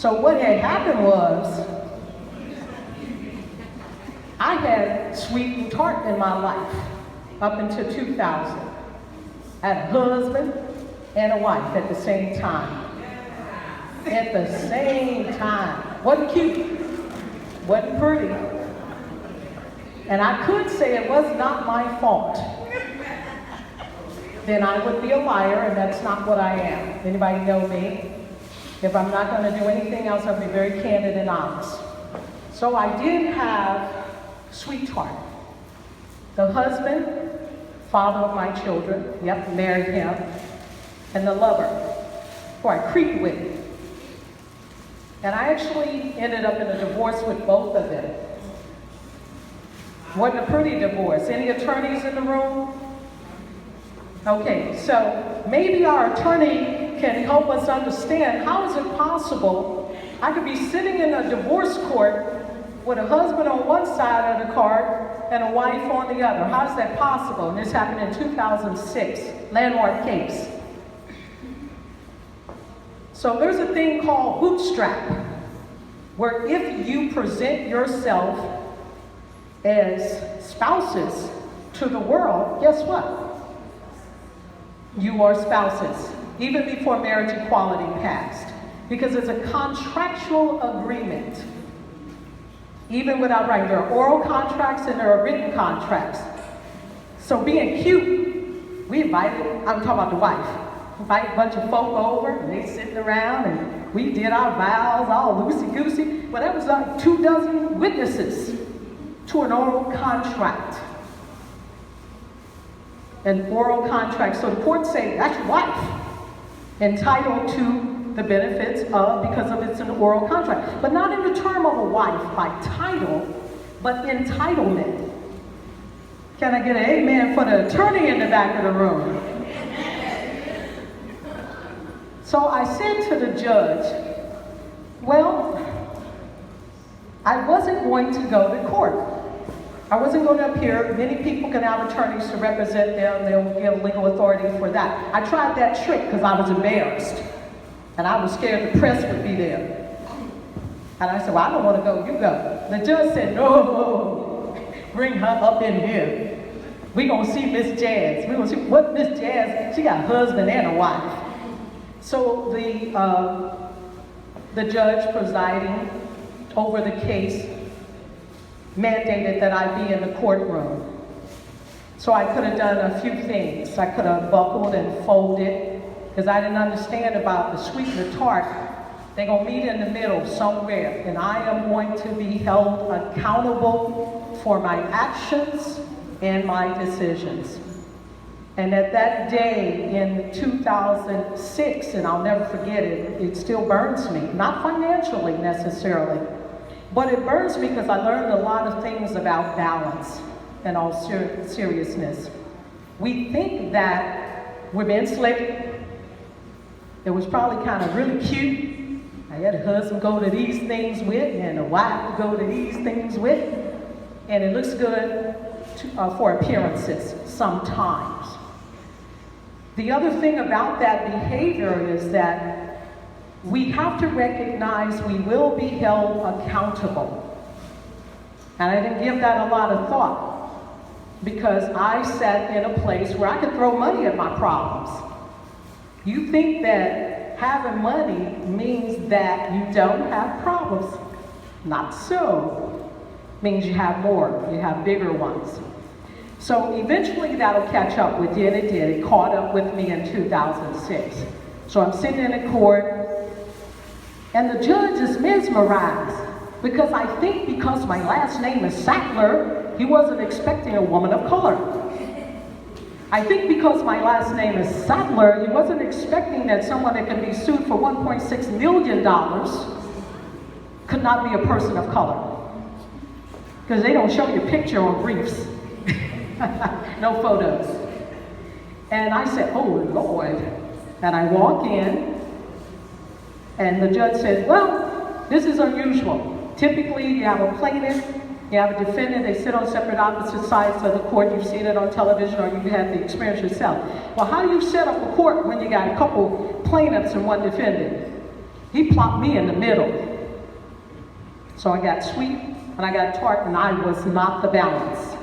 So what had happened was, I had sweet and tart in my life up until 2000. I had a husband and a wife at the same time. At the same time. Wasn't cute, wasn't pretty. And I could say it was not my fault. Then I would be a liar, and that's not what I am. Anybody know me? If I'm not going to do anything else, I'll be very candid and honest. So I did have sweetheart. The husband, father of my children, yep, married him, and the lover, who I creeped with. And I actually ended up in a divorce with both of them. Wasn't a pretty divorce. Any attorneys in the room? Okay, so maybe our attorney can help us understand how is it possible I could be sitting in a divorce court with a husband on one side of the card and a wife on the other. How is that possible? And this happened in 2006, landmark case. So there's a thing called bootstrap, where if you present yourself as spouses to the world, guess what? You are spouses, even before marriage equality passed, because it's a contractual agreement. Even without writing, there are oral contracts and there are written contracts. So being cute, we invited, I'm talking about the wife, invite a bunch of folk over, and they sitting around, and we did our vows, all loosey-goosey. Well, that was like 24 witnesses to an oral contract. An oral contract. So the court say, that's your wife, entitled to the benefits of, because of it's an oral contract. But not in the term of a wife by title, but entitlement. Can I get an amen for the attorney in the back of the room? So I said to the judge, well, I wasn't going to go to court. I wasn't going to appear. Many people can have attorneys to represent them. They'll give legal authority for that. I tried that trick because I was embarrassed. And I was scared the press would be there. And I said, well, I don't want to go, you go. The judge said, no, bring her up in here. We're going to see Miss Jazz. We're going to see what Miss Jazz, she got a husband and a wife. So the judge presiding over the case mandated that I be in the courtroom. So I could have done a few things. I could have buckled and folded, because I didn't understand about the sweet and the tart. They're going to meet in the middle somewhere, and I am going to be held accountable for my actions and my decisions. And at that day in 2006, and I'll never forget it, it still burns me, not financially necessarily, but it burns me because I learned a lot of things about balance and all seriousness. We think that we're being slick. It was probably kind of really cute. I had a husband go to these things with, and a wife go to these things with, and it looks good for appearances sometimes. The other thing about that behavior is that we have to recognize we will be held accountable. And I didn't give that a lot of thought, because I sat in a place where I could throw money at my problems. You think that having money means that you don't have problems. Not so. It means you have more, you have bigger ones. So eventually that'll catch up with you, and it did. It caught up with me in 2006. So I'm sitting in a court, and the judge is mesmerized, because I think because my last name is Sattler, he wasn't expecting a woman of color. I think because my last name is Sadler, he wasn't expecting that someone that can be sued for $1.6 million could not be a person of color. Because they don't show you a picture on briefs. No photos. And I said, oh Lord. And I walk in, and the judge said, well, this is unusual. Typically, you have a plaintiff, you have a defendant, they sit on separate opposite sides of the court. You've seen it on television, or you've had the experience yourself. Well, how do you set up a court when you got a couple plaintiffs and one defendant? He plopped me in the middle. So I got sweet and I got tart, and I was not the balance.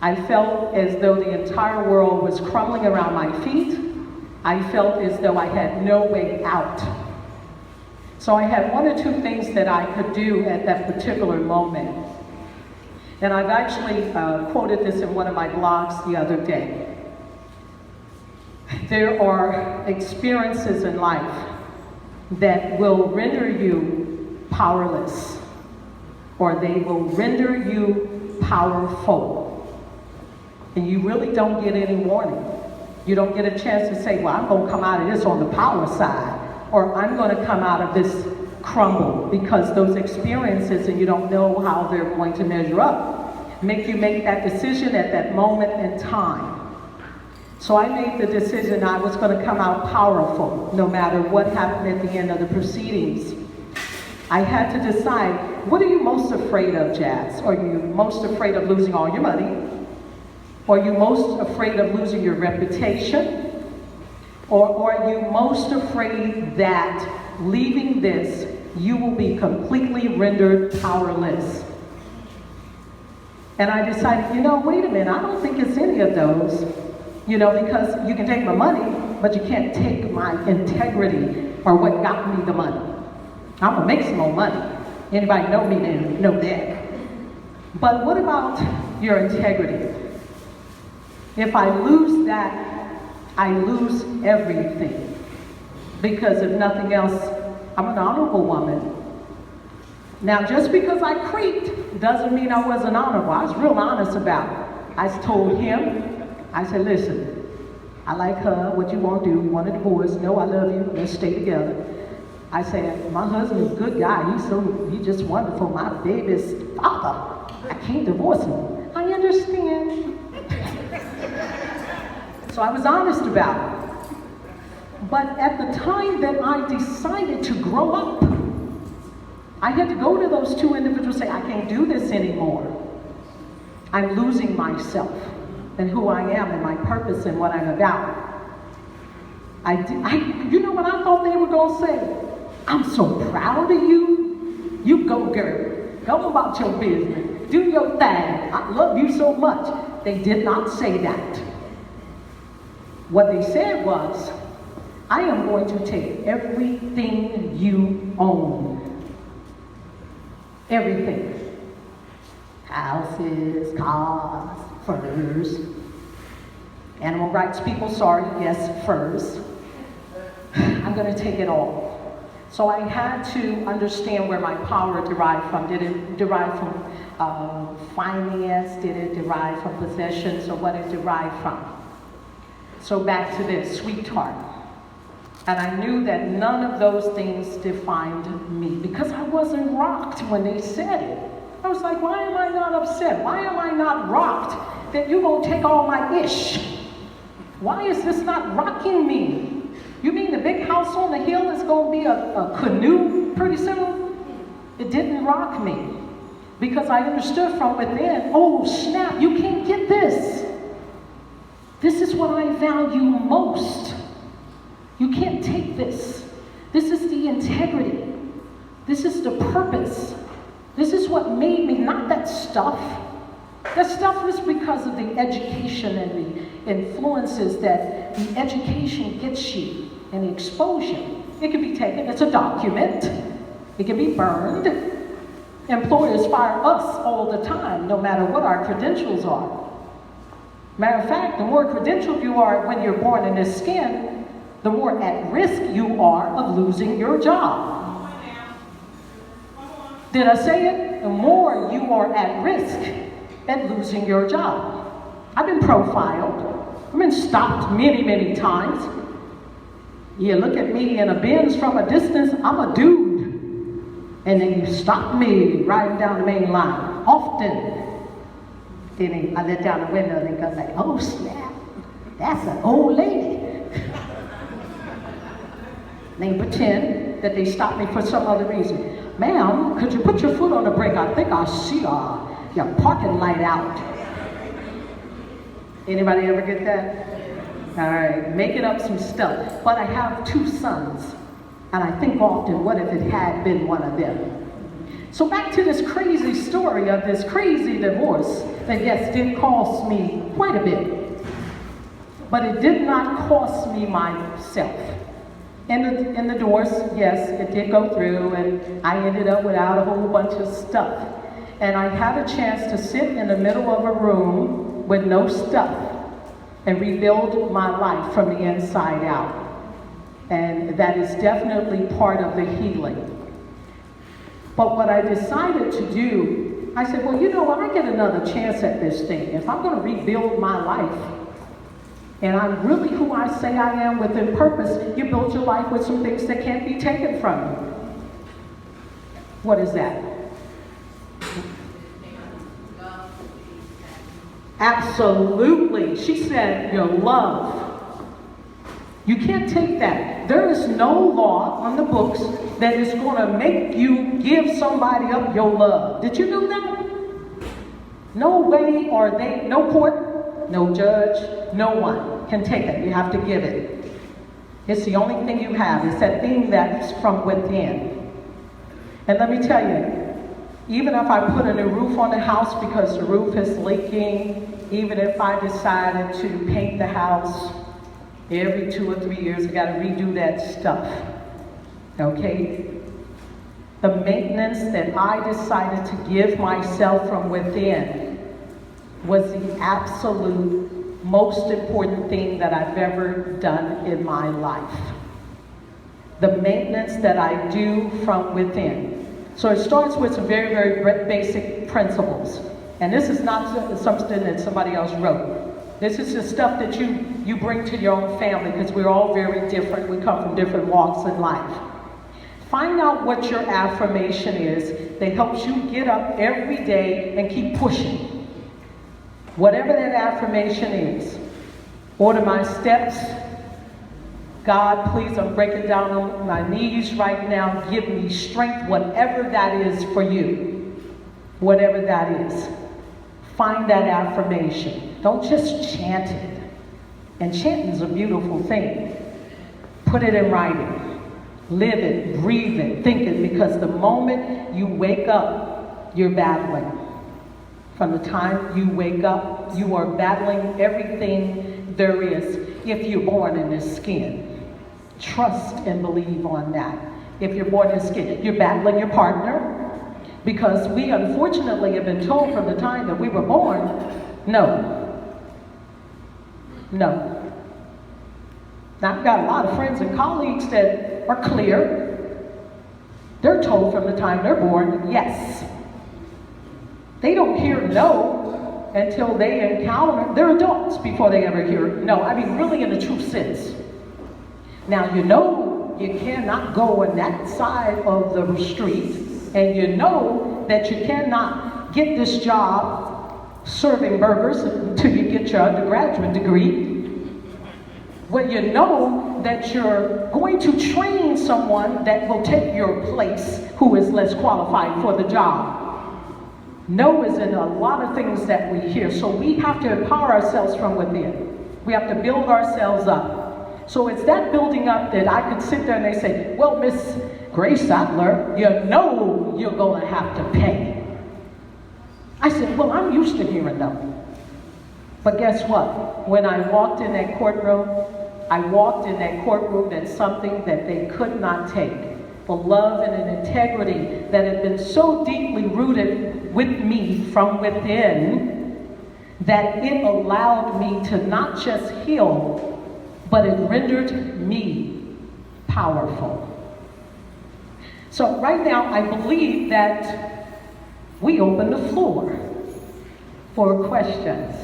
I felt as though the entire world was crumbling around my feet. I felt as though I had no way out. So I had one or two things that I could do at that particular moment. And I've actually quoted this in one of my blogs the other day. There are experiences in life that will render you powerless, or they will render you powerful. And you really don't get any warning. You don't get a chance to say, well, I'm going to come out of this on the power side, or I'm going to come out of this crumble, because those experiences, and you don't know how they're going to measure up, make you make that decision at that moment in time. So I made the decision I was going to come out powerful, no matter what happened at the end of the proceedings. I had to decide, what are you most afraid of, Jazz? Are you most afraid of losing all your money? Are you most afraid of losing your reputation? Or are you most afraid that leaving this, you will be completely rendered powerless? And I decided, wait a minute, I don't think it's any of those. Because you can take my money, but you can't take my integrity or what got me the money. I'm gonna make some more money. Anybody know me then know that. But what about your integrity? If I lose that, I lose everything. Because if nothing else, I'm an honorable woman. Now, just because I creeped doesn't mean I wasn't honorable. I was real honest about it. I told him, I said, listen, I like her, what you want to do, you want a divorce, no, I love you, let's stay together. I said, my husband's a good guy, he's just wonderful, my baby's father, I can't divorce him. I understand. So I was honest about it. But at the time that I decided to grow up, I had to go to those two individuals and say, I can't do this anymore. I'm losing myself and who I am and my purpose and what I'm about. You know what I thought they were going to say? I'm so proud of you. You go, girl. Go about your business. Do your thing. I love you so much. They did not say that. What they said was, I am going to take everything you own. Everything. Houses, cars, furs. Animal rights people, sorry, yes, furs. I'm going to take it all. So I had to understand where my power derived from. Did it derive from finance? Did it derive from possessions? Or what it derived from? So back to this, sweetheart. And I knew that none of those things defined me because I wasn't rocked when they said it. I was like, why am I not upset? Why am I not rocked that you're going to take all my ish? Why is this not rocking me? You mean the big house on the hill is going to be a canoe pretty soon? It didn't rock me because I understood from within, oh snap, you can't get this. This is what I value most. You can't take this. This is the integrity. This is the purpose. This is what made me, not that stuff. That stuff was because of the education and the influences that the education gets you and the exposure. It can be taken, it's a document. It can be burned. Employers fire us all the time, no matter what our credentials are. Matter of fact, the more credentialed you are when you're born in this skin, the more at risk you are of losing your job. Did I say it? The more you are at risk at losing your job. I've been profiled. I've been stopped many, many times. You look at me in a Benz from a distance, I'm a dude. And then you stop me riding down the main line. Often. Then I let down the window and they go like, oh snap, that's an old lady. They pretend that they stopped me for some other reason. Ma'am, could you put your foot on the brake? I think I see your parking light out. Anybody ever get that? All right, making up some stuff. But I have two sons. And I think often, what if it had been one of them? So back to this crazy story of this crazy divorce that, yes, did cost me quite a bit. But it did not cost me myself. In the divorce, yes, it did go through, and I ended up without a whole bunch of stuff. And I had a chance to sit in the middle of a room with no stuff and rebuild my life from the inside out. And that is definitely part of the healing. But what I decided to do, I said, well, you know what, I get another chance at this thing. If I'm going to rebuild my life, and I'm really who I say I am within purpose, you build your life with some things that can't be taken from you. What is that? Absolutely. She said, your love. You can't take that. There is no law on the books that is going to make you give somebody up your love. Did you know that? No way, or no court, no judge, no one can take it. You have to give it. It's the only thing you have. It's that thing that's from within. And let me tell you, even if I put a new roof on the house because the roof is leaking, even if I decided to paint the house, every 2 or 3 years, I gotta redo that stuff, okay? The maintenance that I decided to give myself from within was the absolute most important thing that I've ever done in my life. The maintenance that I do from within. So it starts with some very, very basic principles. And this is not something that somebody else wrote. This is the stuff that you bring to your own family, because we're all very different. We come from different walks in life. Find out what your affirmation is that helps you get up every day and keep pushing. Whatever that affirmation is. Order my steps. God, please, I'm breaking down on my knees right now. Give me strength, whatever that is for you. Whatever that is. Find that affirmation. Don't just chant it. And chanting is a beautiful thing. Put it in writing. Live it, breathe it, think it, because the moment you wake up, you're battling. From the time you wake up, you are battling everything there is if you're born in this skin. Trust and believe on that. If you're born in skin, you're battling your partner, because we unfortunately have been told from the time that we were born, no. No. Now, I've got a lot of friends and colleagues that are clear. They're told from the time they're born, yes. They don't hear no until they encounter, they're adults before they ever hear no. I mean, really in the true sense. Now, you know you cannot go on that side of the street, and you know that you cannot get this job serving burgers until you get your undergraduate degree. Well, you know that you're going to train someone that will take your place who is less qualified for the job. No is in a lot of things that we hear, so we have to empower ourselves from within. We have to build ourselves up. So it's that building up that I could sit there and they say, well, Miss Grace Sadler, you know you're going to have to pay. I said, well, I'm used to hearing no. But guess what? When I walked in that courtroom, that's something that they could not take. The love and an integrity that had been so deeply rooted with me from within that it allowed me to not just heal, but it rendered me powerful. So right now, I believe that we open the floor for questions.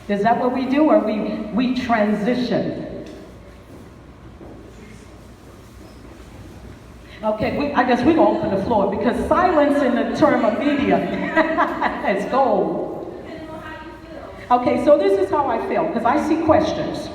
Is that what we do, or we transition? Okay, I guess we're going to open the floor, because silence in the term of media is gold. Okay, so this is how I feel, because I see questions.